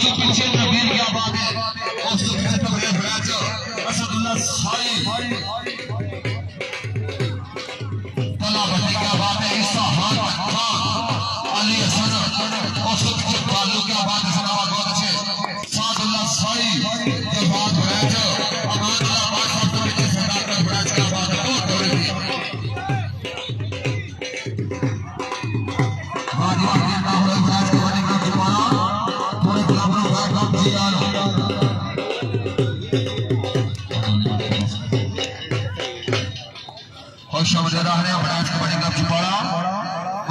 उसके पीछे नबील क्या बात है, उसके पीछे तकरीर फराज असदुल्लाह साई तला बटी क्या बात है, ईसा खान अली हसन उसके पीछे बालू क्या बात है, सनावा बहुत अच्छे सादुल्लाह साई के बाद फराज अमानुल्लाह बादशाह के पीछे सरदार का फराज क्या बात है, बहुत बड़ी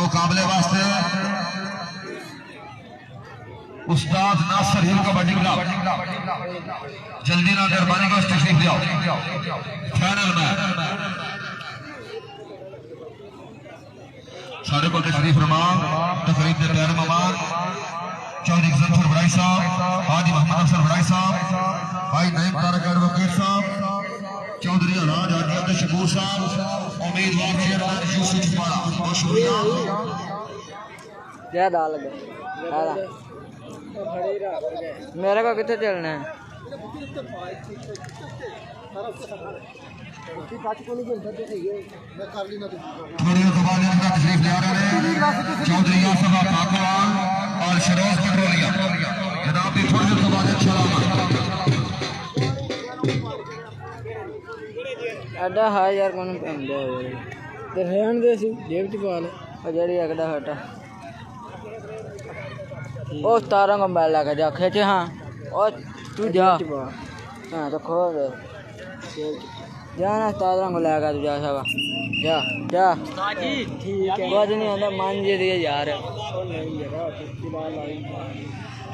मुकाबले वास्ते उस्ताद नासिर हिल कबड्डी क्लब जल्दी ना मेहरबानी को तशरीफ ले आओ। फाइनल में सारे को तशरीफ रमान तकरीब के पैर ममान चौधरी जफर बड़ाई साहब, हाजी मोहम्मद अफसर बड़ाई साहब, भाई नईम तारक एडवोकेट साहब, चौधरी अलहाज हाजी अब्दुल शकूर साहब, उम्मीदवार चेयरमैन यूसुफ पाड़ा, बहुत शुक्रिया। क्या डाल गए मेरे को कितने चलना है चौधरी और शरोज पेट्रोलिया जनाब भी थोड़ी देर बाद अड्डा है यार कौन तो रहन दे सी डेविड पाल जड़ी अगड़ा हटा ओ तारा को बैल लगा जा खींचे हाँ और तू जा हाँ तो खोल जाना तारा को लगा तू जा सब जा जा ठीक है कुछ नहीं आता मान जी दिए यार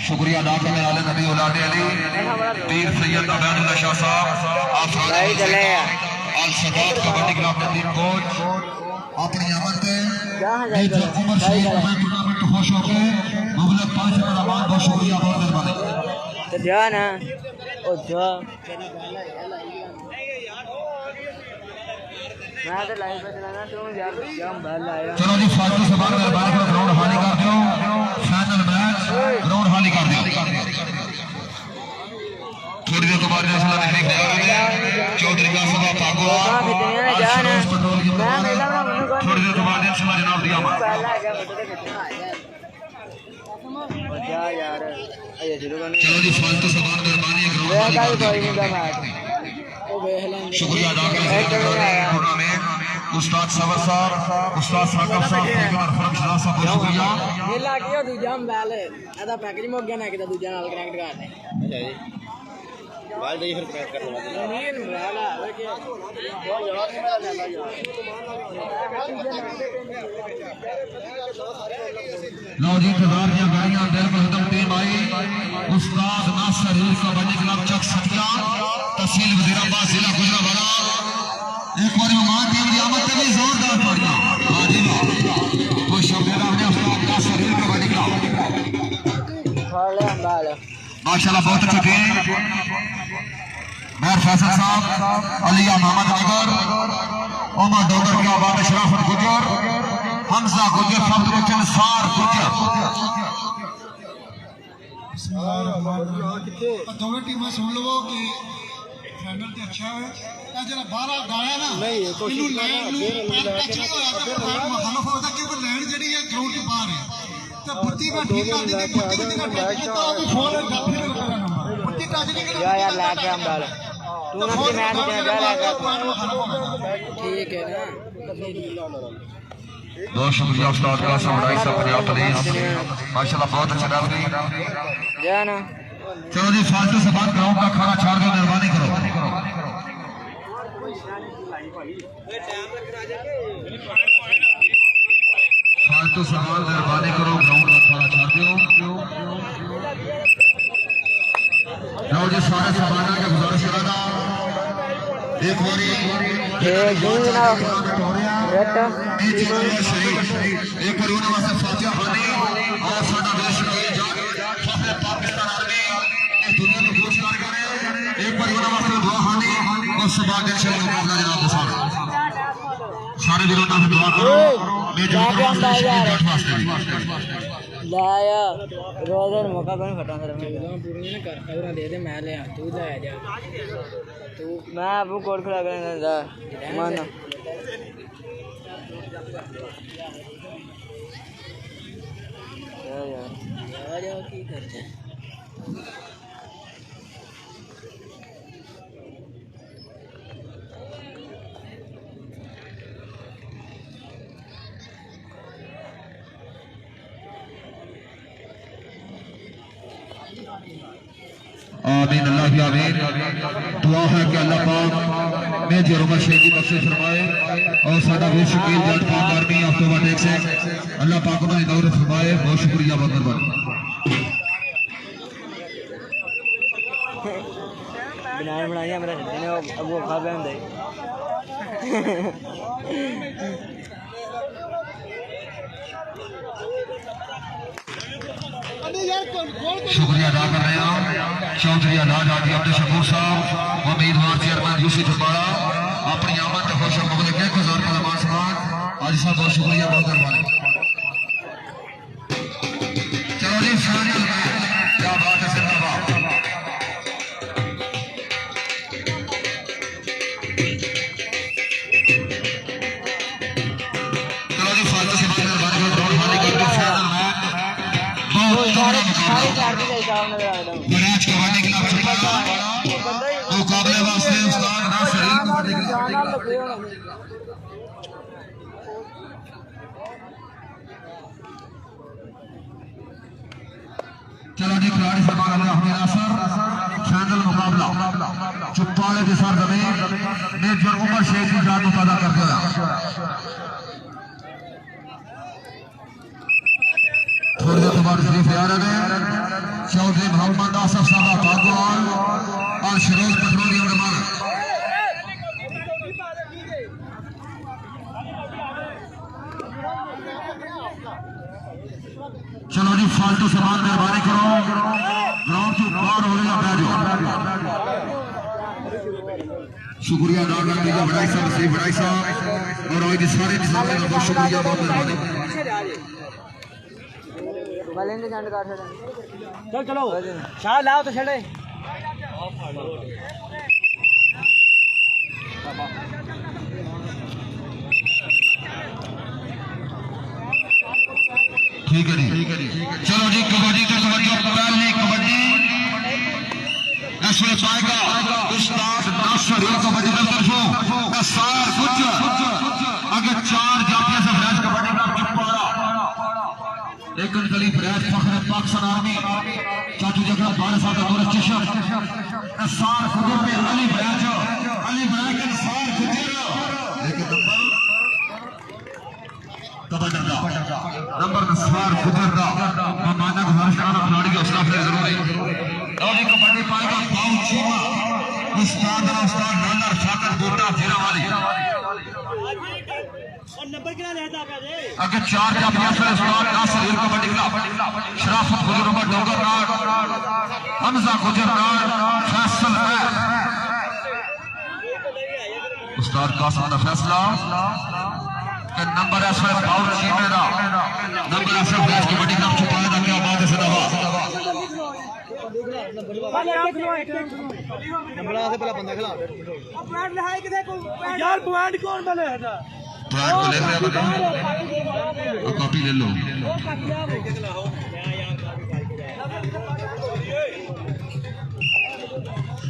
शुक्रिया अदा करने वाले नबी औलाद अली पीर सैयद अबैदुल्लाह शाह साहब आप चले अल सदात कबड्डी क्लब के टीम कोच अपनी अमल पे उमर शरीफ में टूर्नामेंट खुश हो के मुबलक 5 नंबर अमान बहुत शुक्रिया बहुत मेहरबानी तो जा ना ओ जा मैं तो लाइव पे चलाना तू यार क्या बैल लाया चलो जी फालतू से बाहर मेहरबानी करो ग्राउंड खाली कर दो फाइनल मैच ग्राउंड खाली कर दो थोड़ी देर के बाद फैसला देखने के लिए चौधरी का सभा पागो थोड़ी देर के बाद फैसला जनाब दिया चलो जी फालतू से बाहर मेहरबानी शुक्रिया अदा करें टूर्नामेंट उस्ताद सवर साहब उस्ताद साकब साहब फरम शराफ साहब बहुत शुक्रिया ये लागियो दूजा बैल एदा पैकेज मुक गया ना कि दूजा नाल कनेक्ट कर दे अच्छा जी बाल दे फिर पैक करने वाले नहीं बैल है कि वो यार नहीं मेरा डाला यार लो जी इंतजार की गाड़ियां दिल पर खत्म टीम आई उस्ताद नासिर हिल कबड्डी क्लब चक सतिया तहसील वजीराबाद जिला गुजरांवाला एक बार मान टीम की आमद भी जोरदार पड़िया हाजी कोई शब्द हमने उस्ताद नासिर हिल कबड्डी क्लब माशाल्लाह बहुत अच्छी टीम मेहर फैसल साहब अलिया मोहम्मद नगर उमर डोगर की आबाद शराफत गुजर हमजा गुजर शब्द बच्चन सार गुजर दोनों टीमें सुन लो कि फाइनल ते अच्छा है जरा बाहर गाया ना नहीं कोशिश लैंड पैर टच नहीं होया तो पैर मुखालफ होता क्योंकि लैंड जड़ी है ग्राउंड के बाहर है तो बुत्ती में ठीक कर दी बुत्ती का टच तो वो फोन गलती नहीं करना नंबर बुत्ती टच नहीं कर यार लाके हम डाल तू ना की मैच दे जा लाके ठीक है ना बहुत शुक्रिया उस्ताद का समझाई सब पंजाब पुलिस माशाल्लाह बहुत अच्छा डाल गई जाना चलो जी फालतू से बात ग्राउंड का खाना छोड़ दो मेहरबानी करो फालतू से बात मेहरबानी करो ग्राउंड का खाना छोड़ दो लो जी सारे सामान के गुजारिश करेगा एक बारी एक बार उन्होंने वास्ते फातिहा खानी और साडा देश पाकिस्तान आर्मी इस दुनिया को पुरस्कार करे एक बार उन्होंने वास्ते दुआ खानी और सुबह इंशाअल्लाह मुकाबला जनाब सारे सारे वीरों का दुआ करो मेजर लाया रोज़र मौका पर फटा सर मैं पूरी ना कर खबरें दे दे मैं ले तू ले जा तू मैं अब कोड खड़ा करने जा माना यार की करते आमीन अल्लाह की आमीन। दुआ है कि अल्लाह पाक मेजर उमर शेख की बख्शिश फरमाए और साडा वीर शकील जट पाक आर्मी अक्टूबर टेक से अल्लाह पाक उन्हें दौलत फरमाए। बहुत शुक्रिया बहुत मेहरबानी। बनाया मेरा ने अब वो खा बैन दे शुक्रिया अदा कर रहे हैं चौधरी अनाज आदि अब्दुल शकूर साहब उम्मीदवार चेयरमैन यूसुफ जबाड़ा अपनी आमद से खुश मुबलिक 1000 का मान सम्मान आज साहब बहुत शुक्रिया बहुत मेहरबानी। चलो जी फाइनल में क्या बात है जिंदाबाद। चलो जी फाइनल से बाद मेहरबानी दौड़ खाली कर दो फाइनल में बराज कबड्डी क्लब छपाड़ा मुकाबले वास्ते उस्ताद नासिर कबड्डी क्लब। चलो जी खिलाड़ी सरकार अहमद नासर फाइनल मुकाबला चुप्पाड़े के सर जमीन मेजर उमर शेख की जान पैदा कर दिया। थोड़ी देर बाद शरीफ आ रहे हैं चौधरी मोहम्मद आसफ साहब पागवाल और शरोज पेट्रोलियम निर्माण। चलो जी फालतू सामान मेहरबानी करो ग्राउंड से बाहर हो गया बैठो। शुक्रिया अदा करते हैं बड़ाई साहब श्री बड़ाई साहब और आज सारे निजाम का बहुत शुक्रिया बहुत मेहरबानी। चल चलो शाह लाओ तो छड़े ठीक है जी चलो जी कबड्डी का कबड्डी पहली कबड्डी ऐसे पाएगा उस्ताद नासिर कबड्डी का तरफों एसआर कुछ अगर 4 जाफिया से फ्रेश कबड्डी का छपाड़ा एक गली फ्रेश फखर पाकिस्तान आर्मी चाचू जगह 12 साल का दौर स्टेशन एसआर खुद में अली फ्रेश के एसआर गुजर लेकिन नंबर नस्वार गुजरदा माना गुजारिश करना खिलाड़ी के हौसला अफजाई जरूरी। और जी कबड्डी पाएगा पाऊ चीमा उस्ताद नाना रफाकत गोटा जीरा वाली अगर 4 जाफिया से उस्ताद नासिर कबड्डी क्लब शराफत गुजर उमर डोगर नाड हमजा गुजर नाड फैसल है उस्ताद कासिम का फैसला नंबर ऐसा पावर चीमे दा नंबर ऐसा फ्लैश कबड्डी क्लब छुपाया था क्या बात है जिंदाबाद। नंबर से पहला बंदा खिला पॉइंट ले है किसे को यार पॉइंट कौन वाले है था पॉइंट को ले रहे हैं और कॉपी ले लो।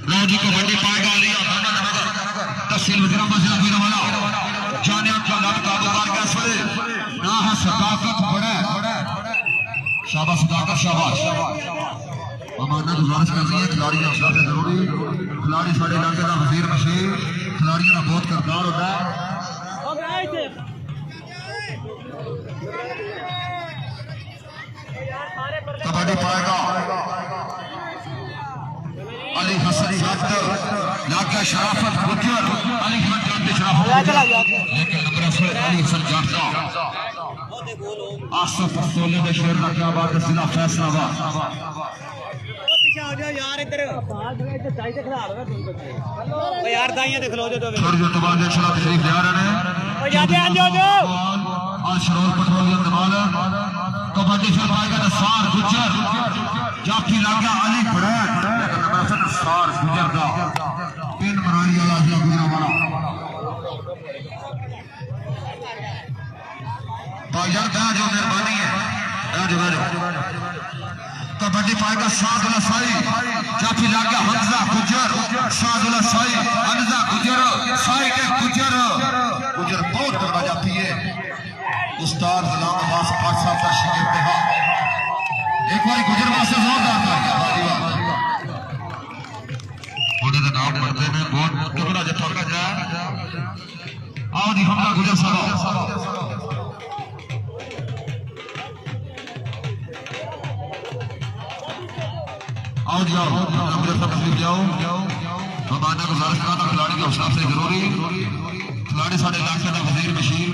लो जी कबड्डी पाएगा लिया तहसील वजीराबाद जिला वीरवाला जाने का नाम कारोबार का असले ना है सदाकत बड़ा शाबाश सदाकत शाबाश अमानत गुजारिश कर रही है खिलाड़ी का हौसला जरूरी खिलाड़ी साढ़े इलाके का वजीर मशीर खिलाड़ियों का बहुत किरदार होता है। कबड्डी पाएगा अली हसन जट लाका शराफत गुजर अली खान जट शराफत लेकिन नंबर अली हसन जट आसफ सोले के शेर का क्या बात है जिला फैसलाबाद ਪਿੱਛੇ ਆ ਜਾਓ ਯਾਰ ਇੱਧਰ ਇੱਥੇ ਚਾਈ ਤੇ ਖਿਲਾ ਦੋ ਓ ਯਾਰ ਦਾਈਆਂ ਤੇ ਖਲੋ ਜਾਓ थोड़ी देर बाद इंशाल्लाह तशरीफ ले आ रहे हैं ਓ ਜਾਂਦੇ आ जाओ आज शरोर पेट्रोलियम दमाल कबड्डी फिर पाएगा नसार गुजर जाफी लागा अली बड़ैत लेकिन नंबर से नसार गुजर दा पिन मरानी वाला जिला गुजरांवाला भाईजान दा जो मेहरबानी है जो कबड्डी पाएगा सादुल्ला साई जाफी लागा हमजा गुजर सादुल्ला साई हमजा गुजर साई के गुजर बहुत तगड़ा जाफी है उस्ताद गुलाम अब्बास खान साहब का शागिर्द है एक बार गुजर वास्ते जोरदार तालियां ਉਹਦੇ ਦਾ ਨਾਮ ਪੜਦੇ ਨੇ ਬਹੁਤ ਕਬਰਾ ਜੱਫਾ ਕਰਦਾ ਆਓ ਜੀ ਹਮਲਾ ਗੁਜਰ ਸਾਹਿਬ आओ जी आओ गुजर साहब तशरीफ जाओ हमारा गुजारिश करा था खिलाड़ी के हौसला से जरूरी खिलाड़ी साढ़े इलाके का वजीर बशीर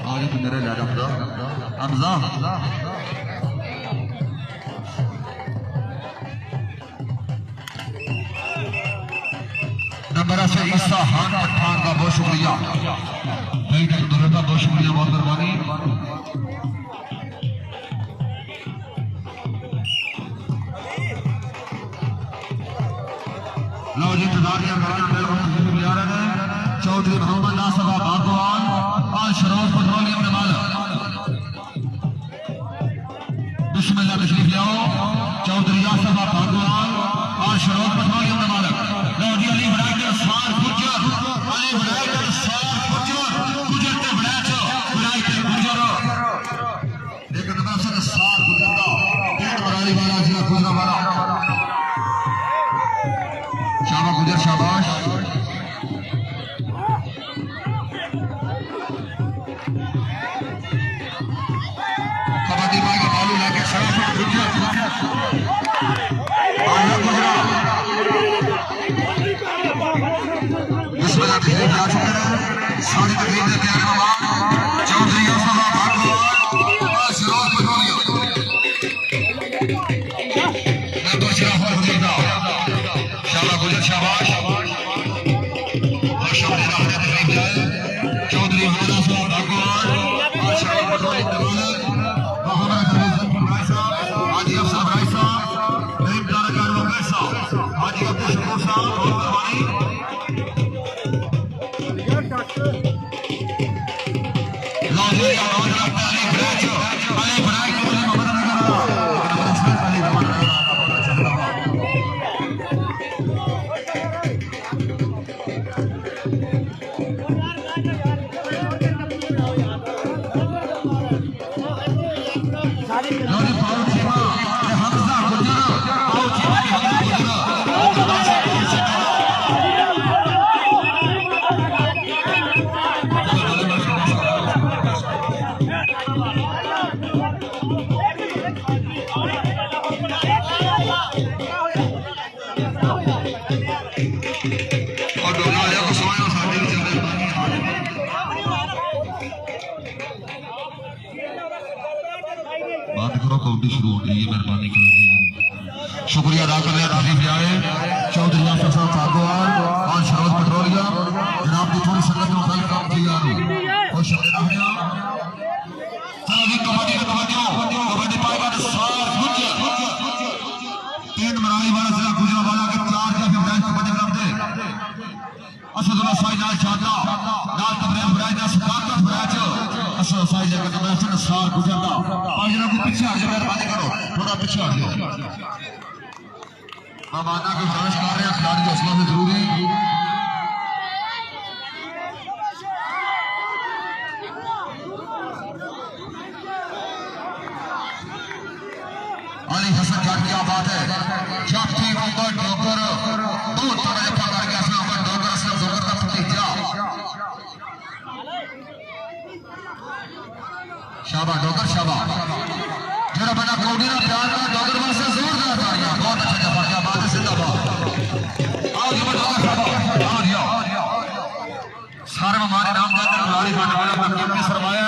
आज तो मेरे ले हमजा नंबर से ईसा खान पठान का बहुत शुक्रिया भाई का बहुत शुक्रिया बहुत मेहरबानी लो जी इंतजारिया चौधरी मोहम्मद नासबा बागवान और शरोर पेट्रोलियम नमाल बिस्मिल्लाह तशरीफ लाओ चौधरी नासबा बागवान और शरोर पेट्रोलियम नमाल लो जी अली बड़ाई सार गुजर अली बड़ाई सार गुजर गुजर ते बड़ाई ते गुजर लेकिन नंबर से सार गुजर दा पेड़ बराली वाला जिला गुजरांवाला शाबाश गुजर शाबाश कबड्डी बाई का बालू लेके शाबाश गुजर आया गुजरा बिस्मिल्लाह तशरीफ ला चुके हैं सारी तकरीब में तैयार मामा चौधरी असफा भागवान शरोर पेट्रोलियम नंबर शराफ फरीदा शाबाश गुजर शाबाश और शाबाश रहने तशरीफ लाए चौधरी हमजा साहब भगवान और शरोर पेट्रोलियम दमाल मोहम्मद फरीद भाई साहब हाजी अफसर भाई साहब नईम कारगर वगैरह साहब हाजी अब्दुल शकूर साहब बहुत मेहरबानी लाजी आवाज रखता अली ब्राच को मोहम्मद नगर अली रमान लोरी पाउल सीमा हमजा गुजर आओ जीवा हमजा गुजर और दोनों वाले को सोया साथी चल रहे बात करो काउंटी शुरू हो गई है मेहरबानी करेंगे शुक्रिया अदा कर रहे हैं तशरीफ लाए चौधरी आसफ साहब सागवान और शरोर पेट्रोलियम जनाब की थोड़ी संगत में वेलकम तैयार हो और शुक्रिया चलो जी कबड्डी पाएगा सार गुजर तीन मरानी वाला जिला गुजरांवाला के चार जाफी ब्रांच कबड्डी क्लब दे असदुल्ला साई नाल शादा नाल तबरेज ब्रांच दा सदाकत ब्रांच असद साई जगह नंबर से सार गुजरदा और जरा को पीछे हट जाओ मेहरबानी करो थोड़ा पीछे हट जाओ माना को फरज कर रहे हैं खिलाड़ी के हौसला में जरूरी अली हसन जाट क्या बात है जाफी उमर डोगर बहुत तगड़ा जफा कर गया असलम उमर डोगर असलम डोगर का भतीजा शाबाश डोगर शाबाश जरा बड़ा कौड़ी ना प्यार का डोगर वास्ते जोरदार तालियां बहुत अच्छा जफा क्या बात है जिंदाबाद आओ जी डोगर शाबाश आओ जी सारे हमारे नाम का खिलाड़ी खाने वाला तकनीक की सरमाया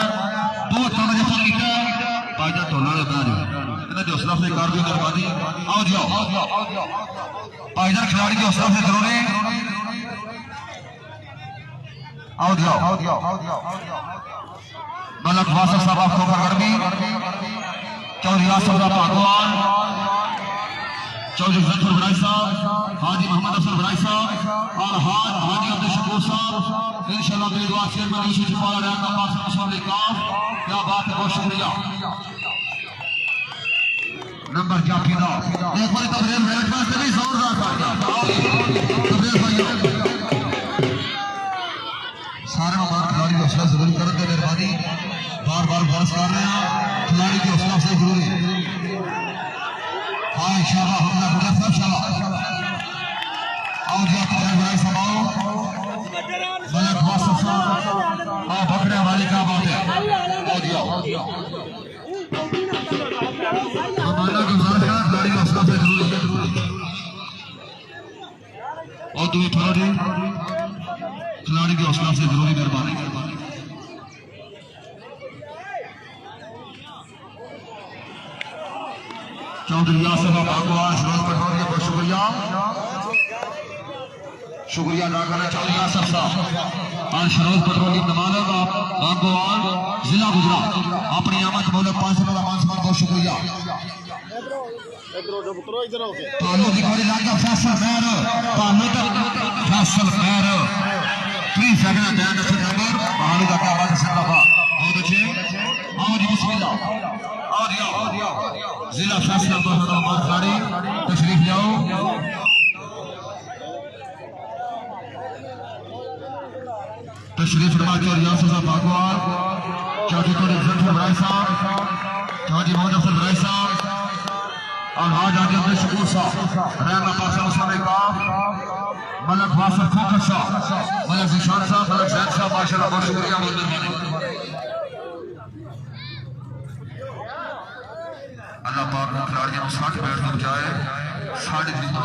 बहुत तगड़ा जफा किया हौसला से कर दो मेहरबानी। आओ जाओ भाईजान खिलाड़ी की हौसला से जरूरी। आओ जाओ मलक वासफ साहब आपको गर्मी चौधरी आसफ साहब भगवान चौधरी जफर बड़ाई साहब हाजी मोहम्मद अफसर बड़ाई साहब और हाजी अब्दुल शकूर साहब इंशाल्लाह मेरी दुआ चेयरमैन यूसुफ जफार रहना पास क्या बात है, बहुत शुक्रिया। नंबर क्या पीना एक बार तबरेज मैनेजमेंट से भी जोरदार तबरेज भाइयों सारे मेहमान खिलाड़ी की हौसला जरूर कर दे मेहरबानी। बार बार बहस कर रहे हैं खिलाड़ी की हौसला से जरूरी। हाँ शाबाश हमला गुजर सब शाबाश। आओ जी आप भाई सब आओ मलक वासफ साहब हाँ बकरे वाली क्या बात है। आओ जी आओ हमारा गुजारिश है खिलाड़ी की हौसला से जरूरी। और तुम्हें थोड़ा जी खिलाड़ी की हौसला से जरूरी मेहरबानी। चौधरी आसफ भगवान शरोज पटवारी बहुत शुक्रिया शुक्रिया अदा करना चौधरी आसफ साहब और शरोज पेट्रोलियम नमालक भगवान जिला गुजरात अपनी आमद मौलक 500 का मान सम्मान बहुत शुक्रिया। पालू की गोली लागा फैसल खैर पालू तक फैसल खैर 3 सेकंड ध्यान रखिए नंबर पालू का क्या बात है सिंदाबा बहुत अच्छे। आओ जी बिस्मिल्लाह आओ जी जिला फैसला बहुत गाड़ी तशरीफ लाओ। तशरीफ फरमा चौधरी आसफ साहब भगवान चौधरी जफर बड़ाई साहब चौधरी मोहम्मद अफसर बड़ाई साहब और हाज हाजी अब्दुल शकूर साहब रहना पासा मुस्लिम काफ मलक वासफ खोखर साहब मलक निशान साहब मलक जैन साहब माशाल्लाह बहुत शुक्रिया बहुत मेहरबानी। अल्लाह पाक ने खिलाड़ियों को 60 मिनट में बचाए 3.5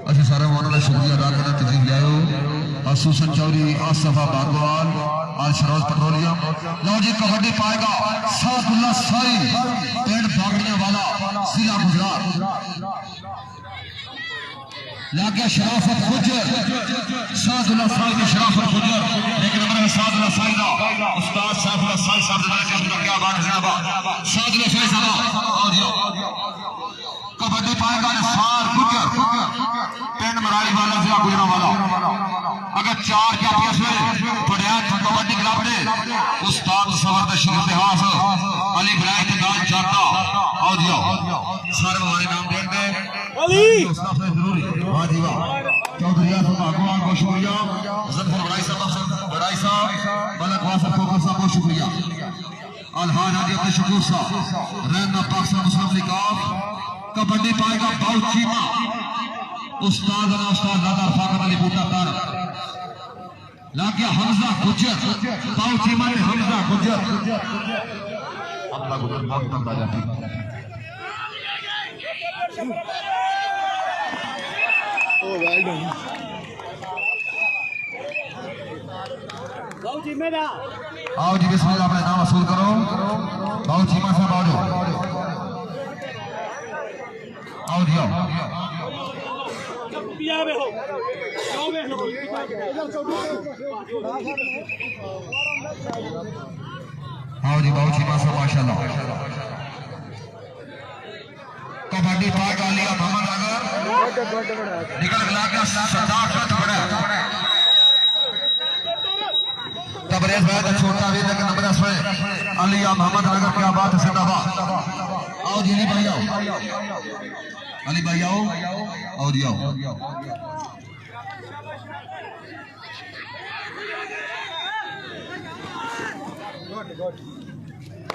अच्छा सारे मोहन का शुक्रिया अदा करना तकलीफ लाओ असूसन चौधरी आसफा बागवाल आज शरोज पेट्रोलियम लो जी कबड्डी पाएगा सादुल्ला साई पेड़ बागड़िया वाला जिला गुजरात लागे शराफत गुजर सादुल्ला साई की शराफत गुजर लेकिन हमारे सादुल्ला साई ना उस्ताद सादुल्ला साई साहब ने क्या बात है जनाब सादुल्ला साई साहब और कबड्डी पाएगा सार गुजर पेंड मराई वाला जिला गुजरा वाला अगर 4 क्या पीएस में पढ़िया कबड्डी क्लब ने उस्ताद जबरदस्त इतिहास अली बलाई के दाल जाता और दियो सारे हमारे नाम देंगे अली जरूरी वाह जी वाह चौधरी आसफ भगवान को शुक्रिया जफर बड़ाई साहब मलक वासफ खोखर साहब को शुक्रिया अलहाज हाजी अब्दुल शकूर साहब रहना पाकिस्तान मुस्लिम लीग कबड्डी पाएगा बाउ चीमा उस्ताद दादा फाकत अली बूटा तार लागे हमजा गुजर बाउ चीमा ने हमजा गुजर हमजा गुजर बहुत तंग आ जाती ओ वेल डन बाउ चीमा दा आओ जी बिस्मिल्लाह अपना नाम वसूल करो बाउ चीमा साहब आओ आओ जी आओ पिया में हो जाओ में हो आओ जी बाबू चीमा साहब माशाल्लाह कबड्डी पाक आलिया मोहम्मद अगर निकल गया क्या सरदार रथ बड़ा तबरेज भाई का छोटा भी लेकिन नंबर है आलिया मोहम्मद अगर क्या बात है जिंदाबाद आओ जी अली भाई आओ अली भाई आओ आओ जी आओ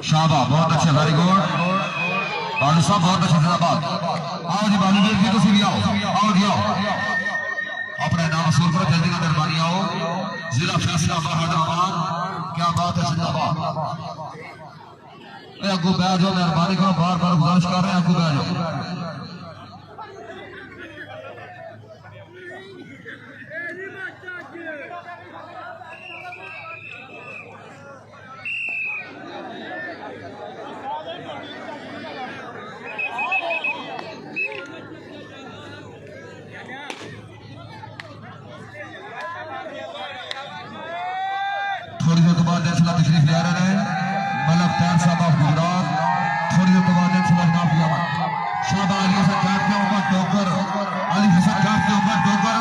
शाबाश बहुत अच्छे वेरी गुड बालू साहब बहुत अच्छा जिंदाबाद। आओ जी बालू जी तुम भी आओ जी आओ अपने नाम मशहूर करो जल्दी का मेहरबानी आओ जिला फैसलाबाद क्या बात है जिंदाबाद। अगू बह जाओ मेहरबानी करो बार बार गुजारिश कर रहे हैं अगू बह जाओ। थोड़ी देर बाद इंशाल्लाह तशरीफ ले रहे हैं मलक तार साहब ऑफ गुजरात। थोड़ी देर बाद इंशाल्लाह जनाब यामन शाहबाज अली हसन जाट के ऊपर डोगर अली हसन जाट के ऊपर डोगर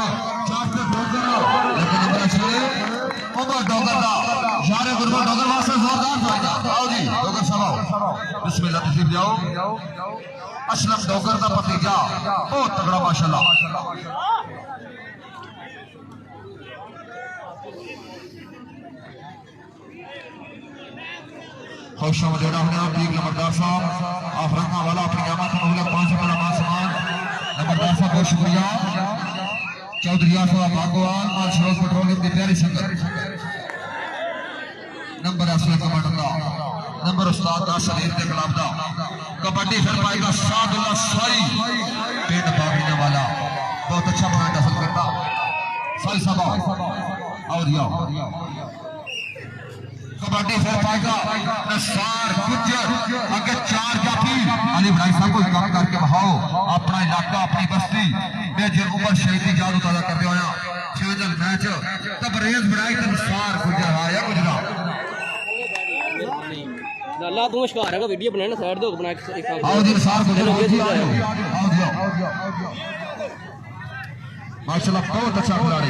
जाट पे डोगर लेकिन नंबर अच्छे ऊपर डोगर दा यार गुरबा डोगर वास्ते जोरदार फायदा। आओ जी डोगर साहब आओ बिस्मिल्लाह तशरीफ ले आओ। असलम डोगर दा भतीजा बहुत तगड़ा माशाल्लाह। खुश आमदेदा होने आप दीप नंबरदार साहब आफरंगा वाला अपनी आमद का मुहल्ला 5 रुपये का सामान नंबरदार साहब बहुत शुक्रिया। चौधरी साहब भागवान माल सरोज पेट्रोलियम की प्यारी संगत नंबर असला कमांडर का नंबर उस्ताद का सलीम के खिलाफ दा कबड्डी फिर पाएगा सादुल्ला साई पेट बागीने वाला बहुत अच्छा पॉइंट हासिल करता साई साहब और कबड्डी फिर पाएगा नसार गुज्जर अगर 4 जाफी अली भाई साहब को काम करके बहाओ अपना इलाका अपनी बस्ती मेजर उमर शहीदी जादू ताजा करते होया फाइनल मैच तबरेज बनाई तो नसार गुज्जर आया गुजरा अल्लाह तू शिकार है वीडियो बनाना साइड दो बना एक आओ जी नसार गुज्जर आओ जी माशाल्लाह बहुत अच्छा खिलाड़ी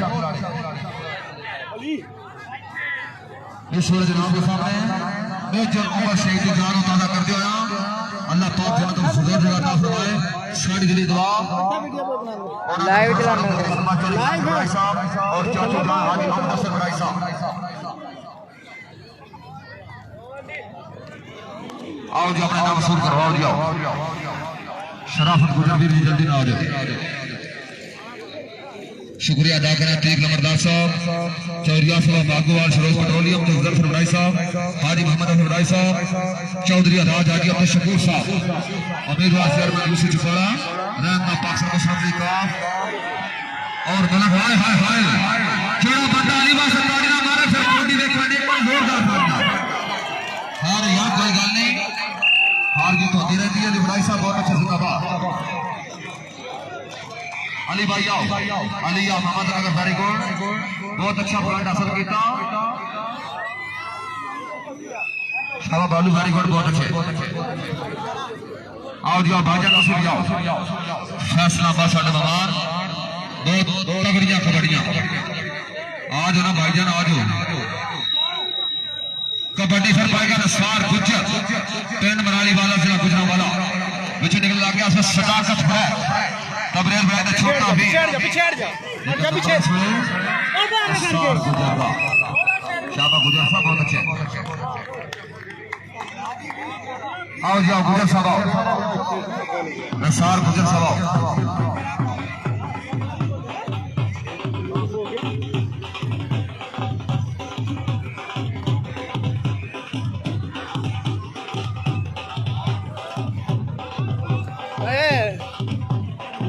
इस सूरज जनाब के सामने मेजर उमर शहीदी जानो ताजा कर दिया अल्लाह पाक जन्नत फुजूल जगह अता फरमाए। सारी दिली दुआ लाइव चलाना भाई साहब और चाचू जान हाजी मोहम्मद हसन भाई साहब आओ जी अपना नाम मशहूर करवाओ जी आओ शराफत गुजरावीर जी जल्दी ना आ जाओ। शुक्रिया अदा करें तीक नंबरदार साहब चौधरी साहब बागोवाल सरोज पेट्रोलियम जफर भाई साहब हाजी मोहम्मद अफर भाई साहब चौधरी राज हाजी अब्दुल शकूर साहब उम्मीदवार चेयरमैन यूसुफ चुफाड़ा रहमा पाकिस्तान मुस्लिम लीग का और मतलब हाय हाय हाय जेड़ा बंदा अली वास्ते ताड़ी ना मारे फिर कोडी देखने ने जोरदार मारना हार यार कोई गल नहीं हार जीत होती रहती है। अली भाई साहब बहुत अच्छा जिंदाबाद अली भाई आओ अली आओ मोहम्मद नगर वेरी गुड बहुत अच्छा पॉइंट हासिल किया शाबाश बालू वेरी गुड बहुत अच्छे आओ जी आओ भाईजान तुम भी आओ फैसलाबाद साडे मेहमान बहुत तगड़ियां कबड्डियां आ जाओ ना भाईजान आ जाओ। कबड्डी फिर पाएगा नसार गुज्जर पिंड मनाली वाला जिला गुजरांवाला विच निकल लग गया सदाकत है तबरेज भाई ने छोटा भी पीछे हट जा शाबाश गुजर साहब बहुत अच्छे आओ जाओ गुजर साहब आओ नसार गुजर साहब आओ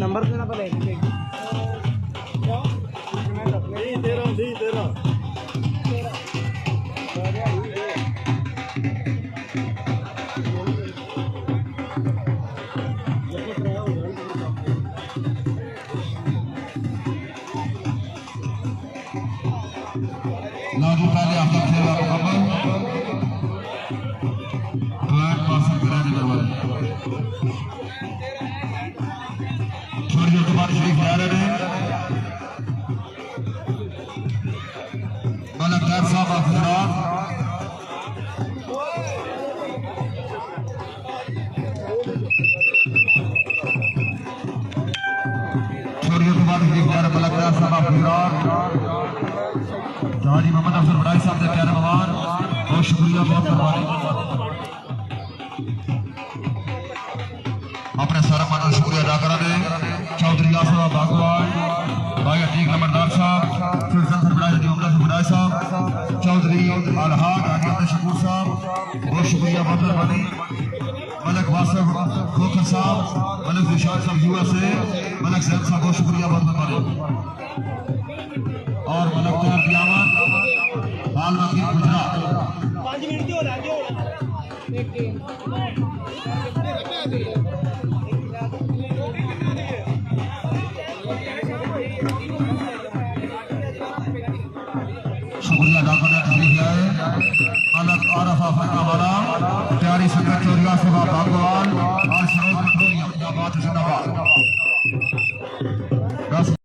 नंबर देना पड़े लाजू पहले आपका खेल मुकम्मल ब्लैक पासिंग कराने करवाए थोड़ी देर के बाद शरीफ आ रहे हैं मलक तार साहब ऑफ गुजरात थोड़ी देर के बाद शरीफ आ रहे मलक तार साहब ऑफ गुजरात हाजी मोहम्मद अफजल बड़ाई साहब के प्यारे मेहमान बहुत शुक्रिया बहुत मेहरबानी अपने सारा माता शुक्रिया अदा करा दे चौधरी आसरा बागवान भाई अतीक नंबरदार साहब फिर संसद बड़ाई जी उमदा से साहब चौधरी अलहाद आदित्य शकूर साहब बहुत शुक्रिया बहुत मेहरबानी मलक वासफ खोखर साहब मलक दिशाद साहब यूएसए मलक जैद साहब बहुत शुक्रिया बहुत मेहरबानी और मलक तोर कियामत हाल वकील गुजरात 5 मिनट हो रहा एक शुक्रिया अदा करना तकलीफ है अलग आरफा फरका वाला प्यारी संगत चौरिया सभा बागवान और सरोज पेट्रोलियम जिंदाबाद जिंदाबाद